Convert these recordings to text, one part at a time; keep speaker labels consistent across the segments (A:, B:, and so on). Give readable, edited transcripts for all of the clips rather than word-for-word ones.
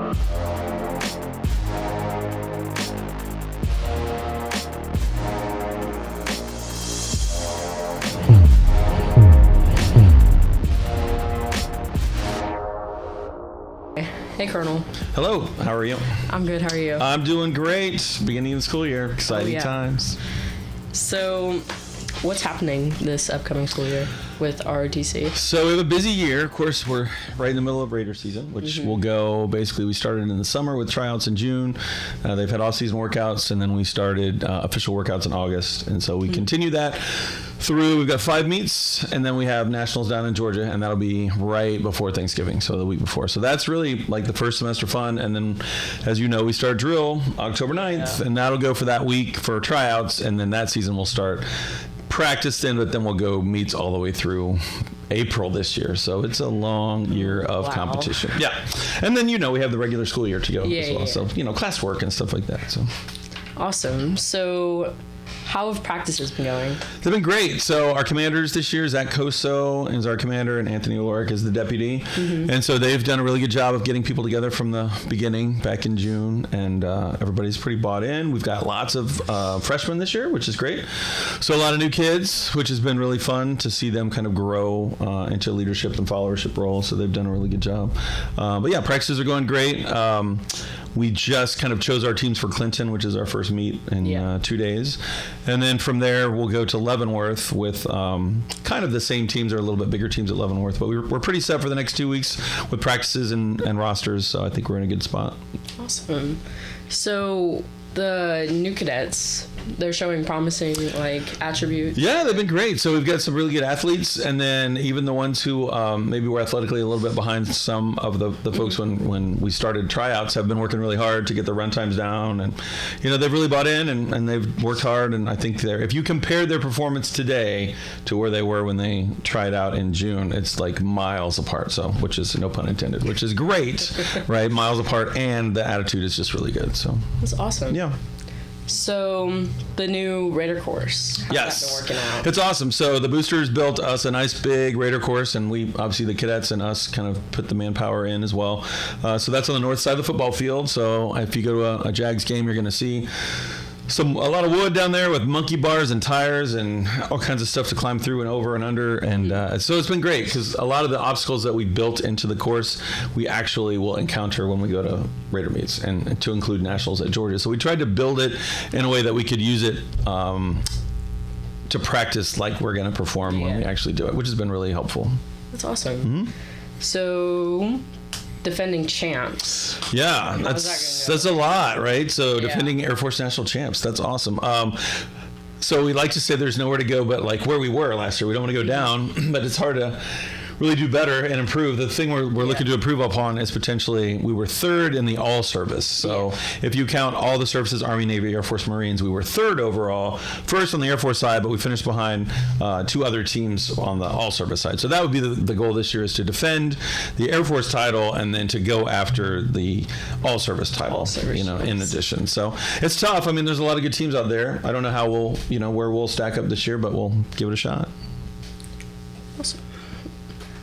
A: Hey, Colonel.
B: Hello, how are you?
A: I'm good, how are you?
B: I'm doing great. Beginning of the school year, exciting times.
A: So, what's happening this upcoming school year with ROTC?
B: So we have a busy year. Of course, we're right in the middle of Radier season, which will go, basically we started in the summer with tryouts in June. They've had off-season workouts, and then we started official workouts in August. And so we continue that through, we've got 5 meets, and then we have nationals down in Georgia, and that'll be right before Thanksgiving, so the week before. So that's really like the first semester fun. And then, as you know, we start drill October 9th, and that'll go for that week for tryouts, and then that season will start practice then, but then we'll go meets all the way through April this year. So it's a long year of competition. Yeah. And then, we have the regular school year to go as well. So, classwork and stuff like that. So
A: awesome. So how have practices been going?
B: They've been great. So our commanders this year, Zach Coso is our commander and Anthony Oloric is the deputy. And so they've done a really good job of getting people together from the beginning back in June, and everybody's pretty bought in. We've got lots of freshmen this year, which is great. So a lot of new kids, which has been really fun to see them kind of grow into leadership and followership roles. So they've done a really good job. But yeah, practices are going great. We just kind of chose our teams for Clinton, which is our first meet in 2 days. And then from there, we'll go to Leavenworth with kind of the same teams, or a little bit bigger teams at Leavenworth. But we're pretty set for the next 2 weeks with practices and rosters. So I think we're in a good spot.
A: Awesome. So the new cadets, they're showing promising attributes.
B: Yeah, they've been great. So we've got some really good athletes, and then even the ones who maybe were athletically a little bit behind some of the folks when we started tryouts have been working really hard to get the run times down, and they've really bought in and they've worked hard. And I think if you compare their performance today to where they were when they tried out in June, it's like miles apart. So, which is no pun intended, which is great, right? Miles apart, and the attitude is just really good. So
A: that's awesome.
B: Yeah.
A: So the new Raider course, how's that been working out?
B: It's awesome. So the boosters built us a nice big Raider course, and we obviously, the cadets and us, kind of put the manpower in as well. So that's on the north side of the football field. So if you go to a Jags game, you're going to see a lot of wood down there with monkey bars and tires and all kinds of stuff to climb through and over and under. And so it's been great because a lot of the obstacles that we built into the course, we actually will encounter when we go to Raider meets, and to include nationals at Georgia. So we tried to build it in a way that we could use it to practice like we're going to perform when we actually do it, which has been really helpful.
A: That's awesome. So defending champs.
B: Yeah, that's a lot, right? So defending Air Force national champs, that's awesome. So we like to say there's nowhere to go but like where we were last year. We don't want to go down, but it's hard to really do better and improve. The thing we're looking to improve upon is potentially, we were third in the all service. So if you count all the services, Army, Navy, Air Force, Marines, we were third overall, first on the Air Force side, but we finished behind 2 other teams on the all service side. So that would be the goal this year, is to defend the Air Force title and then to go after the all service title, in addition. So it's tough. I mean, there's a lot of good teams out there. I don't know how where we'll stack up this year, but we'll give it a shot.
A: Awesome.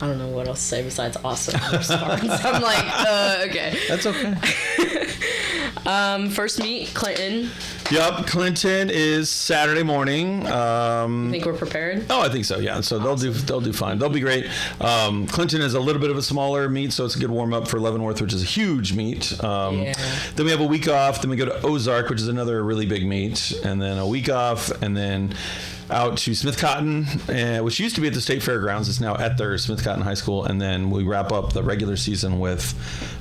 A: I don't know what else to say besides awesome. I'm like, okay.
B: That's okay.
A: First meet, Clinton.
B: Yep, Clinton is Saturday morning.
A: You think we're prepared?
B: Oh, I think so. Yeah. So they'll do fine. They'll be great. Clinton is a little bit of a smaller meet, so it's a good warm up for Leavenworth, which is a huge meet. Then we have a week off. Then we go to Ozark, which is another really big meet, and then a week off, and then out to Smith Cotton, which used to be at the State Fairgrounds. It's now at their Smith Cotton High School. And then we wrap up the regular season with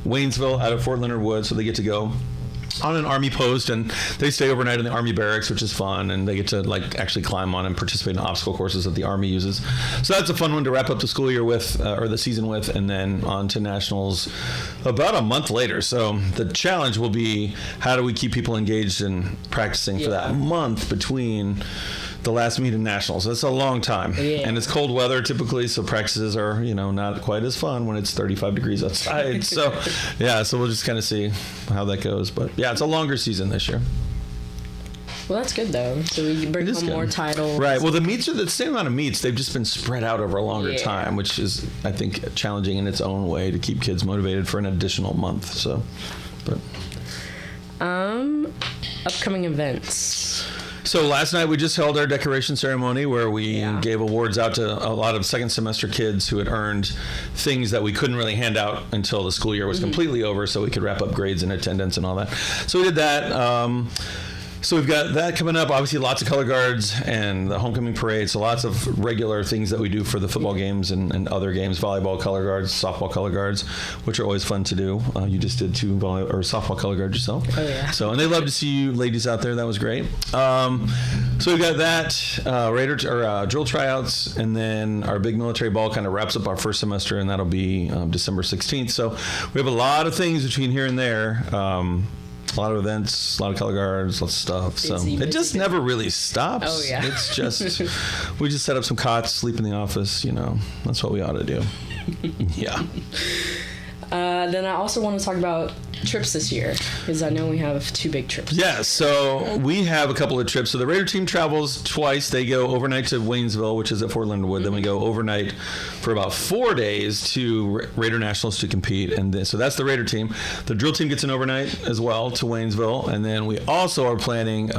B: Waynesville out of Fort Leonard Wood. So they get to go on an Army post, and they stay overnight in the Army barracks, which is fun, and they get to actually climb on and participate in obstacle courses that the Army uses. So that's a fun one to wrap up the school year with, or the season with, and then on to nationals about a month later. So the challenge will be, how do we keep people engaged in practicing for that month between the last meet in nationals? That's a long time, and it's cold weather typically, so practices are not quite as fun when it's 35 degrees outside. So so we'll just kind of see how that goes, but yeah, it's a longer season this year.
A: Well, that's good though. So we can bring home more titles.
B: Right. Well, the meets are the same amount of meets. They've just been spread out over a longer time, which is, I think, challenging in its own way to keep kids motivated for an additional month. So, but
A: upcoming events.
B: So last night we just held our decoration ceremony where we gave awards out to a lot of second semester kids who had earned things that we couldn't really hand out until the school year was completely over, so we could wrap up grades and attendance and all that. So we did that. So we've got that coming up. Obviously, lots of color guards and the homecoming parade. So lots of regular things that we do for the football games and other games. Volleyball color guards, softball color guards, which are always fun to do. You just did 2 softball color guards yourself.
A: Oh yeah.
B: So and they love to see you ladies out there. That was great. So we've got that drill tryouts, and then our big military ball kind of wraps up our first semester, and that'll be December 16th. So we have a lot of things between here and there. A lot of events, a lot of color guards, lots of stuff. So it just never really stops.
A: Oh, yeah.
B: It's just, we just set up some cots, sleep in the office, that's what we ought to do. Yeah.
A: Then I also want to talk about trips this year, because I know we have 2 big trips.
B: Yeah, so we have a couple of trips. So the Raider team travels twice. They go overnight to Waynesville, which is at Fort Leonard Wood. Then we go overnight for about 4 days to Raider Nationals to compete. And so that's the Raider team. The drill team gets an overnight as well to Waynesville. And then we also are planning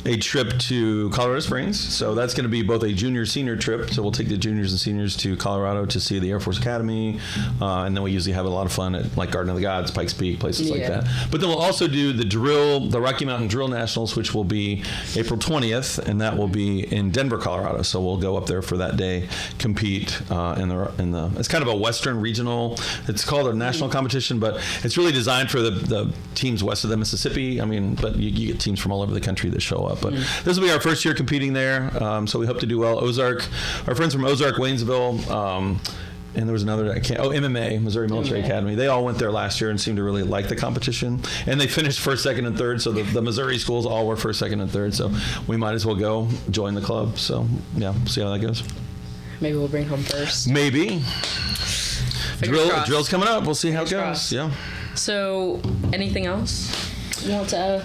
B: a trip to Colorado Springs. So that's going to be both a junior-senior trip. So we'll take the juniors and seniors to Colorado to see the Air Force Academy. And then we usually have a lot of fun at like Garden of the Gods, Pikes Peak, places like that. But then we'll also do the Rocky Mountain Drill Nationals, which will be April 20th, and that will be in Denver, Colorado. So we'll go up there for that day, compete in the. It's kind of a Western regional. It's called a national competition, but it's really designed for the teams west of the Mississippi. I mean, but you get teams from all over the country that show up. But this will be our first year competing there, so we hope to do well. Ozark, our friends from Ozark, Waynesville. And there was another, MMA, Missouri Military Academy. They all went there last year and seemed to really like the competition. And they finished first, second, and third. So the Missouri schools all were first, second, and third. So we might as well go join the club. So, yeah, see how that goes.
A: Maybe we'll bring home first.
B: Maybe. Drill's coming up. We'll see how it goes.
A: Crossed.
B: Yeah.
A: So, anything else you want to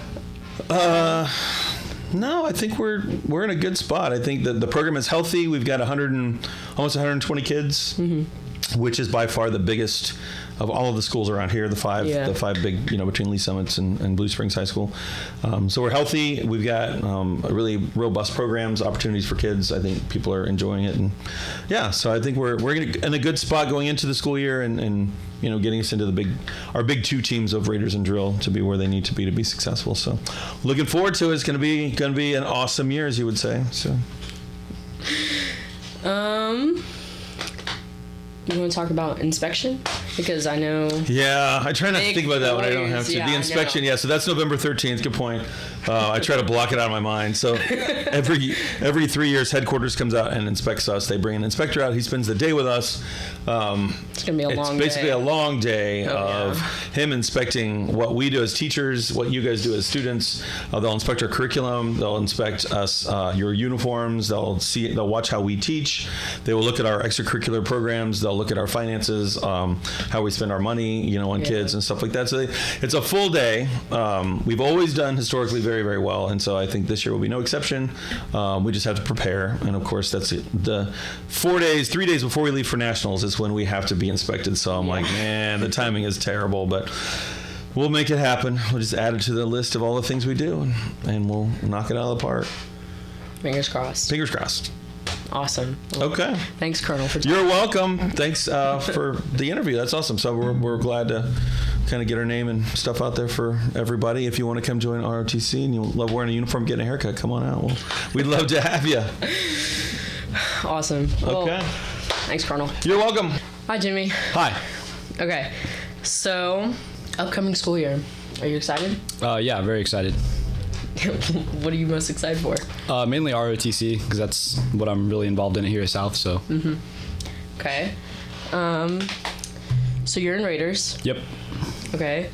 B: No, I think we're in a good spot. I think that the program is healthy. We've got almost 120 kids, which is by far the biggest of all of the schools around here. The five big, between Lee Summits and Blue Springs High School. So we're healthy. We've got really robust programs, opportunities for kids. I think people are enjoying it, and so I think we're in a good spot going into the school year, and getting us into our big 2 teams of Raiders and Drill to be where they need to be successful. So looking forward to it. It's going to be an awesome year, as you would say. So.
A: You want to talk about inspection? Because I know... Yeah,
B: I try not to think about that when I don't have to. The inspection, so that's November 13th. Good point. I try to block it out of my mind. So every 3 years, headquarters comes out and inspects us. They bring an inspector out. He spends the day with us.
A: It's going to be a long day.
B: It's basically a long day of him inspecting what we do as teachers, what you guys do as students. They'll inspect our curriculum. They'll inspect us, your uniforms. They'll watch how we teach. They will look at our extracurricular programs. They'll look at our finances, how we spend our money, on kids and stuff like that. So it's a full day. We've always done historically very, very well, and so I think this year will be no exception. We just have to prepare, and of course that's the 3 days before we leave for nationals is when we have to be inspected. So I'm like, man, the timing is terrible, but we'll make it happen. We'll just add it to the list of all the things we do, and we'll knock it out of the park.
A: Fingers crossed.
B: Fingers crossed.
A: Awesome. Well,
B: okay.
A: Thanks, Colonel, for
B: You're welcome. Thanks for the interview. That's awesome. So we're glad to kind of get our name and stuff out there for everybody. If you want to come join ROTC and you love wearing a uniform, getting a haircut, come on out. We'd love to have you.
A: Awesome.
B: Okay.
A: Thanks, Colonel.
B: You're welcome.
A: Hi, Jimmy.
B: Hi.
A: Okay. So, upcoming school year. Are you excited?
C: Yeah, very excited.
A: What are you most excited for?
C: Mainly ROTC, because that's what I'm really involved in here at South. So.
A: Okay. So you're in Raiders.
C: Yep.
A: Okay.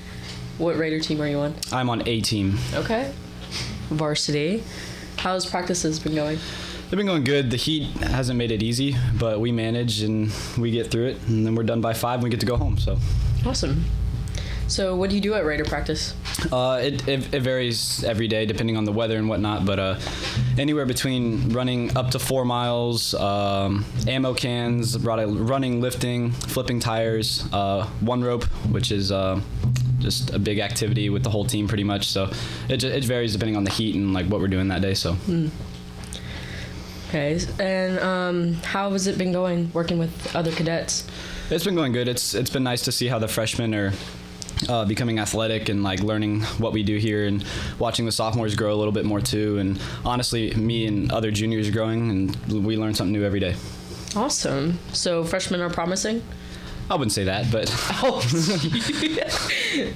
A: What Raider team are you on?
C: I'm on A team.
A: Okay. Varsity. How's practices been going?
C: They've been going good. The heat hasn't made it easy, but we manage and we get through it, and then we're done by 5 and we get to go home. So.
A: Awesome. So what do you do at Raider practice?
C: It varies every day depending on the weather and whatnot, but anywhere between running up to 4 miles, ammo cans, running, lifting, flipping tires, one rope, which is just a big activity with the whole team pretty much. So it varies depending on the heat and like what we're doing that day. So.
A: Okay, and how has it been going working with other cadets?
C: It's been going good. It's been nice to see how the freshmen are becoming athletic and like learning what we do here, and watching the sophomores grow a little bit more too. And honestly, me and other juniors growing, and we learn something new every day.
A: Awesome. So freshmen are promising?
C: I wouldn't say that, but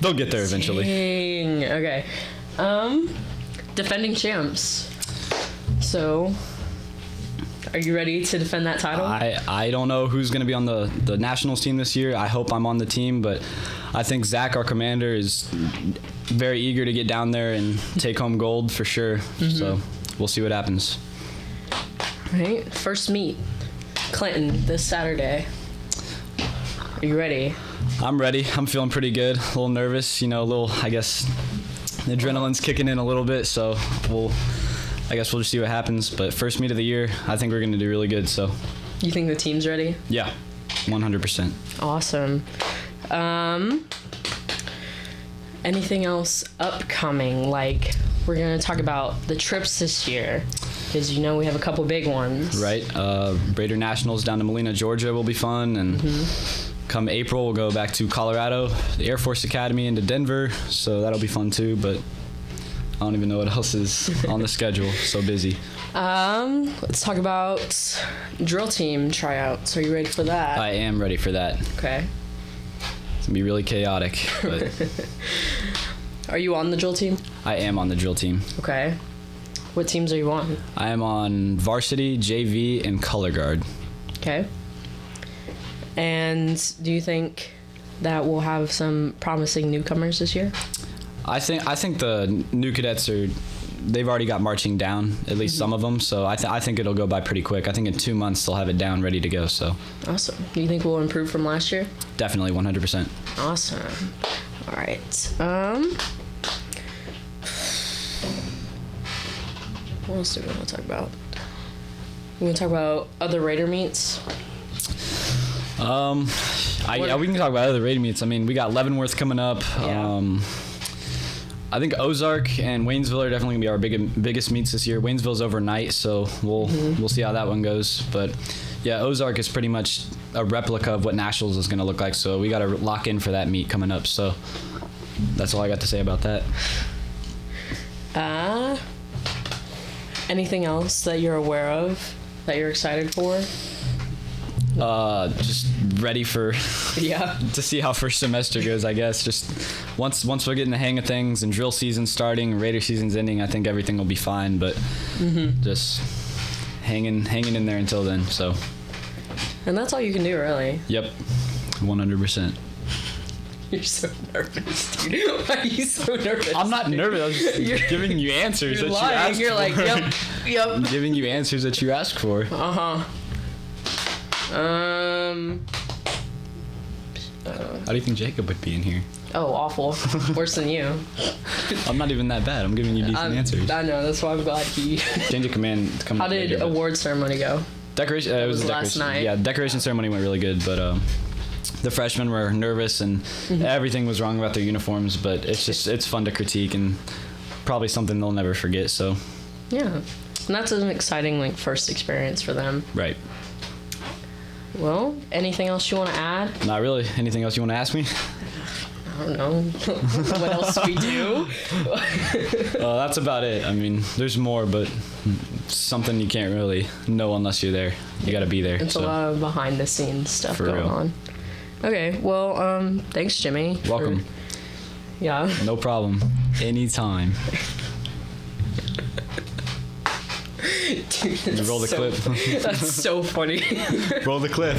C: they'll get there eventually.
A: Dang. Okay. Defending champs. So, are you ready to defend that title?
C: I don't know who's going to be on the nationals team this year. I hope I'm on the team, but I think Zach, our commander, is very eager to get down there and take home gold for sure. So we'll see what happens.
A: All right. First meet, Clinton, this Saturday. Are you ready?
C: I'm ready. I'm feeling pretty good. A little nervous, I guess the adrenaline's kicking in a little bit, so I guess we'll just see what happens. But first meet of the year, I think we're going to do really good. So,
A: you think the team's ready?
C: Yeah, 100%.
A: Awesome. Anything else upcoming? Like, we're going to talk about the trips this year, because we have a couple big ones.
C: Right. Raider Nationals down to Molina, Georgia will be fun, and come April we'll go back to Colorado, the Air Force Academy, into Denver. So that'll be fun too. But I don't even know what else is on the schedule. So busy.
A: Let's talk about drill team tryouts. Are you ready for that?
C: I am ready for that.
A: Okay.
C: It's gonna be really chaotic. But
A: Are you on the drill team?
C: I am on the drill team.
A: Okay. What teams are you on?
C: I am on varsity, JV, and color guard.
A: Okay. And do you think that we'll have some promising newcomers this year?
C: I think the new cadets they've already got marching down, at least some of them. So I think it'll go by pretty quick. I think in 2 months they'll have it down, ready to go. So
A: awesome. Do you think we'll improve from last year?
C: Definitely, 100%.
A: Awesome. All right. What else do we want to talk about? We want to talk about other Raider meets.
C: We can talk about other Raider meets. I mean, we got Leavenworth coming up.
A: Yeah.
C: I think Ozark and Waynesville are definitely gonna be our biggest meets this year. Waynesville's overnight, so we'll see how that one goes. But yeah, Ozark is pretty much a replica of what Nationals is gonna look like. So we got to lock in for that meet coming up. So that's all I got to say about that.
A: Anything else that you're aware of that you're excited for?
C: Just ready for to see how first semester goes, I guess. Just once we're getting the hang of things and drill season starting, Raider season's ending, I think everything will be fine. But just hanging in there until then. So.
A: And that's all you can do, really.
C: Yep, 100%.
A: You're so nervous, dude. Why are you so nervous?
C: I'm not nervous. I was just giving you answers that you asked for.
A: You're like, yep.
C: I'm giving you answers that you asked for.
A: How
C: do you think Jacob would be in here?
A: Oh, awful. Worse than you.
C: I'm not even that bad. I'm giving you decent answers.
A: I know. That's why I'm glad he...
C: Change of command.
A: How did award ceremony go?
C: Decoration. It was
A: last night.
C: Yeah, decoration ceremony went really good, but the freshmen were nervous and everything was wrong about their uniforms. But it's fun to critique and probably something they'll never forget. So. Yeah,
A: and that's an exciting first experience for them.
C: Right.
A: Well, anything else you want to add?
C: Not really. Anything else you want to ask me?
A: I don't know. What else we do?
C: That's about it. I mean, there's more, but something you can't really know unless you're there. You got to be there.
A: It's a lot of behind the scenes stuff going on. Okay. Well, thanks, Jimmy.
C: Welcome.
A: Yeah.
C: No problem. Anytime.
A: Dude,
C: roll the clip.
A: That's so funny.
C: Roll the clip.